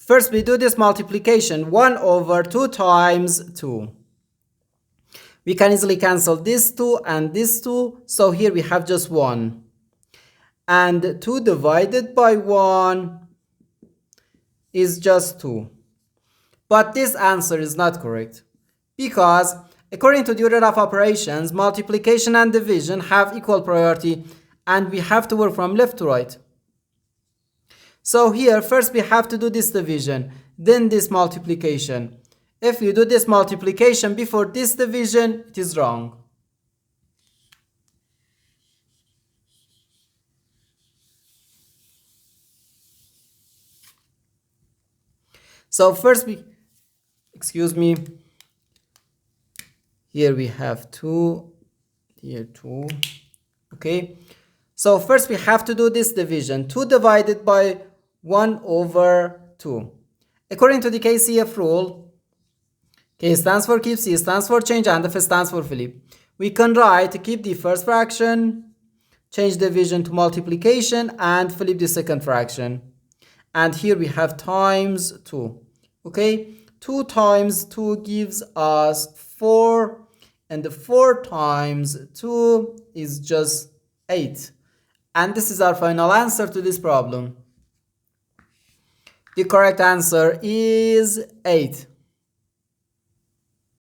First we do this multiplication, 1 over 2 times 2. We can easily cancel this 2 and this 2, so here we have just 1. And 2 divided by 1 is just 2. But this answer is not correct, because according to the order of operations, multiplication and division have equal priority, and we have to work from left to right. So here first we have to do this division, then this multiplication. If you do this multiplication before this division, it is wrong. So first here we have 2, here 2, okay. So first we have to do this division, 2 divided by 1 over 2. According to the KCF rule, K stands for keep, C stands for change, and F stands for flip. We can write keep the first fraction, change division to multiplication, and flip the second fraction. And here we have times 2. Okay, 2 times 2 gives us 4, and the 4 times 2 is just 8. And this is our final answer to this problem. The correct answer is 8.